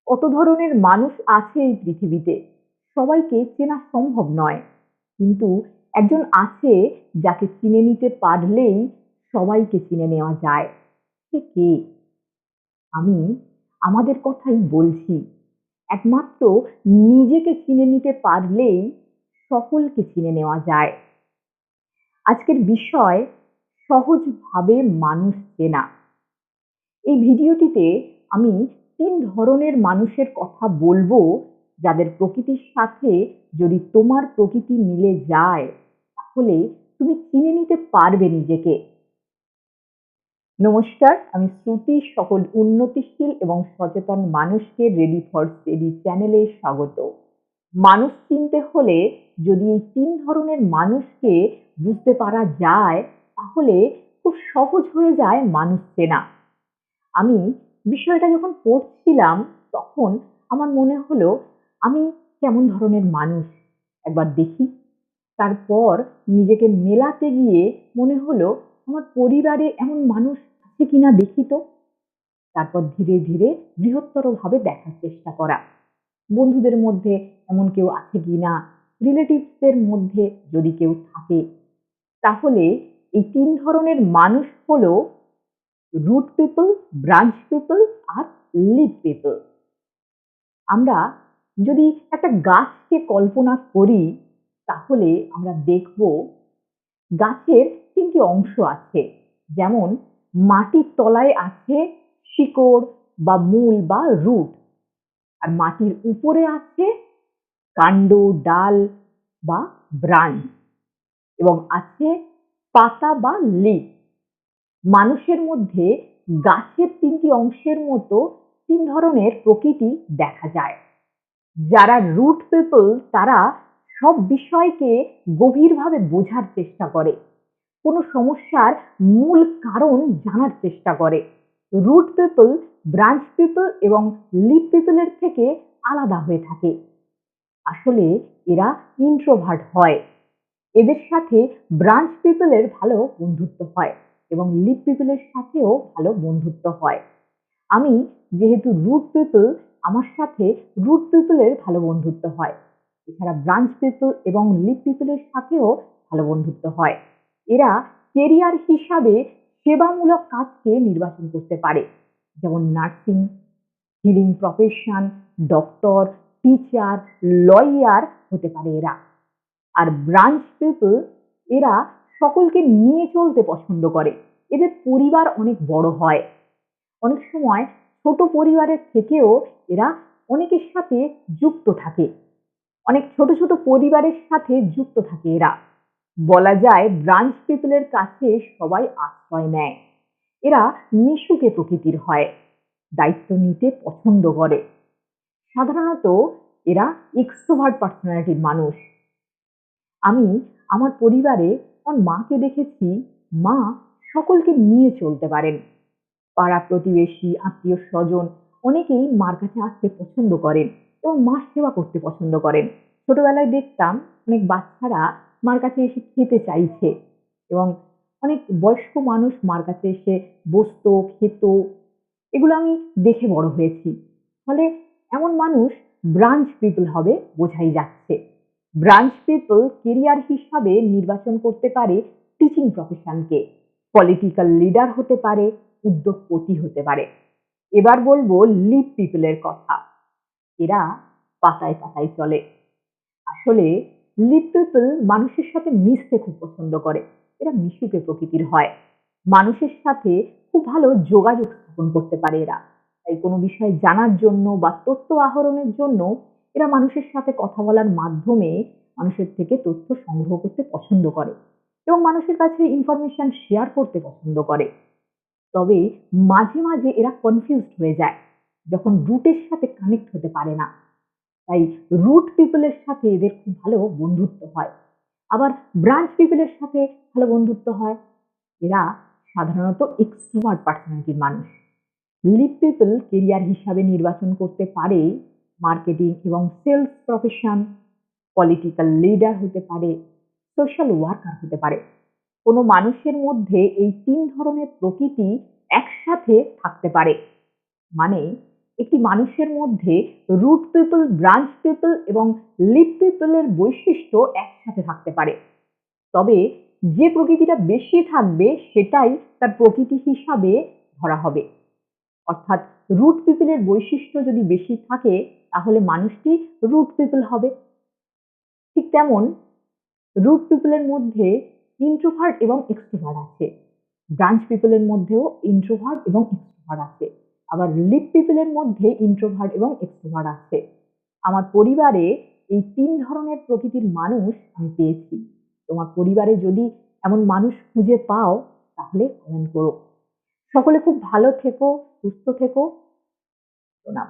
কত ধরনের মানুষ আছে এই পৃথিবীতে, সবাইকে চেনা সম্ভব নয়। কিন্তু একজন আছে যাকে চিনে নিতে পারলেই সবাইকে চিনে নেওয়া যায়। সে কে? আমি আমাদের কথাই বলছি। একমাত্র নিজেকে চিনে নিতে পারলেই সকলকে চিনে নেওয়া যায়। আজকের বিষয় সহজভাবে মানুষ চেনা। এই ভিডিওটিতে আমি ৩ ধরনের মানুষের কথা বলবো, যাদের প্রকৃতির সাথে যদি তোমার প্রকৃতি মিলে যায়, তাহলে তুমি চিনে নিতে পারবে নিজেকে। নমস্কার, আমি শ্রুতি। সকল উন্নতিশীল এবং সচেতন মানুষকে রেডি ফর স্টেডি চ্যানেলে স্বাগত। মানুষ চিনতে হলে যদি এই ৩ ধরনের মানুষকে বুঝতে পারা যায়, তাহলে খুব সহজ হয়ে যায় মানুষ চেনা। আমি বিষয়টা যখন পড়ছিলাম, তখন আমার মনে হলো আমি কেমন ধরনের মানুষ একবার দেখি। তারপর নিজেকে মেলাতে গিয়ে মনে হলো আমার পরিবারে এমন মানুষ আছে কিনা দেখি তো। তারপর ধীরে ধীরে বৃহত্তরভাবে দেখার চেষ্টা করা, বন্ধুদের মধ্যে এমন কেউ আছে কিনা, রিলেটিভসদের মধ্যে যদি কেউ থাকে। তাহলে এই ৩ ধরনের মানুষ হলো রুট পিপল, ব্রাঞ্চ পিপল আর লিভ পিপল। আমরা যদি একটা গাছকে কল্পনা করি, তাহলে আমরা দেখব গাছের ৩টি অংশ আছে। যেমন মাটির তলায় আছে শিকড় বা মূল বা রুট, আর মাটির উপরে আছে কাণ্ড, ডাল বা ব্রাঞ্চ, এবং আছে পাতা বা লিভ। মানুষের মধ্যে গাছের ৩টি অংশের মতো ৩ ধরনের প্রকৃতি দেখা যায়। যারা রুট পিপল, তারা সব বিষয়কে গভীরভাবে বোঝার চেষ্টা করে, কোনো সমস্যার মূল কারণ জানার চেষ্টা করে। রুট পিপল ব্রাঞ্চ পিপল এবং লিভ পিপলের থেকে আলাদা হয়ে থাকে। আসলে এরা ইন্ট্রোভার্ট হয়। এদের সাথে ব্রাঞ্চ পিপলের ভালো বন্ধুত্ব হয় এবং লিভ পিপলের সাথেও ভালো বন্ধুত্ব হয়। আমি যেহেতু রুট পিপল, আমার সাথে রুট পিপলের ভালো বন্ধুত্ব হয়। এছাড়া ব্রাঞ্চ পিপল এবং লিভ পিপলের সাথেও ভালো বন্ধুত্ব হয়। এরা কেরিয়ার হিসাবে সেবামূলক কাজকে নির্বাচন করতে পারে, যেমন nursing, healing profession, doctor, teacher, lawyer হতে পারে এরা। আর ব্রাঞ্চ পিপল, এরা সকলকে নিয়ে চলতে পছন্দ করে। এদের পরিবার অনেক বড় হয়। অনেক সময় ছোট পরিবারের থেকেও এরা অনেকের সাথে যুক্ত থাকে। অনেক ছোট ছোট পরিবারের সাথে যুক্ত থাকে এরা। বলা যায় ব্রাঞ্চ পিপলের কাছে সবাই আশ্রয় নেয়। এরা মিশুকে প্রকৃতির হয়, দায়িত্ব নিতে পছন্দ করে। সাধারণত এরা এক্সট্রোভার্ট পার্সোনালিটির মানুষ। আমি আমার পরিবারে আমার মাকে দেখেছি, মা সকলকে নিয়ে চলতে পারেন। পাড়া প্রতিবেশী, আত্মীয় স্বজন অনেকেই মার কাছে আসতে পছন্দ করেন এবং মার সেবা করতে পছন্দ করেন। ছোটবেলায় দেখতাম অনেক বাচ্চারা মার কাছে এসে খেতে চাইছে, এবং অনেক বয়স্ক মানুষ মার কাছে এসে বসতো, খেত। এগুলো আমি দেখে বড় হয়েছি। ফলে এমন মানুষ ব্রাঞ্চ পিপল হবে বোঝাই যাচ্ছে। ব্রাঞ্চ পিপল কেরিয়ার হিসাবে নির্বাচন করতে পারে টিচিং প্রফেশনকে, পলিটিক্যাল লিডার হতে পারে, উদ্যোগপতি হতে পারে। এবার বলবো লিভ পিপলের কথা। এরা পাতায় পাতায় চলে। আসলে লিভ পিপল মানুষের সাথে মিশতে খুব পছন্দ করে। এরা মিশুকে প্রকৃতির হয়। মানুষের সাথে খুব ভালো যোগাযোগ স্থাপন করতে পারে এরা। তাই কোনো বিষয় জানার জন্য বা তথ্য আহরণের জন্য এরা মানুষের সাথে কথা বলার মাধ্যমে মানুষের থেকে তথ্য সংগ্রহ করতে পছন্দ করে এবং মানুষের কাছে ইনফরমেশন শেয়ার করতে পছন্দ করে। তবে মাঝে মাঝে এরা কনফিউজড হয়ে যায় যখন রুটের সাথে কানেক্ট হতে পারে না। তাই রুট পিপলের সাথে এদের খুব ভালো বন্ধুত্ব হয়। আবার ব্রাঞ্চ পিপলের সাথে ভালো বন্ধুত্ব হয়। এরা সাধারণত এক্সট্রোভার্ট পার্সোনালিটির মানুষ। লিভ পিপল কেরিয়ার হিসাবে নির্বাচন করতে পারে মার্কেটিং এবং সেলস প্রফেশন, পলিটিক্যাল লিডার হতে পারে, সোশ্যাল ওয়ার্কার হতে পারে। কোনো মানুষের মধ্যে এই ৩ ধরনের প্রকৃতি একসাথে থাকতে পারে। মানে একটি মানুষের মধ্যে রুট পিপল, ব্রাঞ্চ পিপল এবং লিফ পিপলের বৈশিষ্ট্য একসাথে থাকতে পারে। তবে যে প্রকৃতিটা বেশি থাকবে সেটাই তার প্রকৃতি হিসাবে ধরা হবে। অর্থাৎ রুট পিপলের বৈশিষ্ট্য যদি বেশি থাকে তাহলে মানুষটি রুট পিপল হবে। ঠিক তেমন রুট পিপলের মধ্যে ইন্ট্রোভার্ট এবং এক্সট্রোভার্ট আছে, ব্রাঞ্চ পিপলের মধ্যেও ইন্ট্রোভার্ট এবং এক্সট্রোভার্ট আছে, আবার লিপ পিপলের মধ্যে ইন্ট্রোভার্ট এবং এক্সট্রোভার্ট আছে। আমার পরিবারে এই ৩ ধরনের প্রকৃতির মানুষ আমি পেয়েছি। তোমার পরিবারে যদি এমন মানুষ খুঁজে পাও তাহলে কমেন্ট করো। সকলে খুব ভালো থেকো, সুস্থ থেকো। প্রণাম।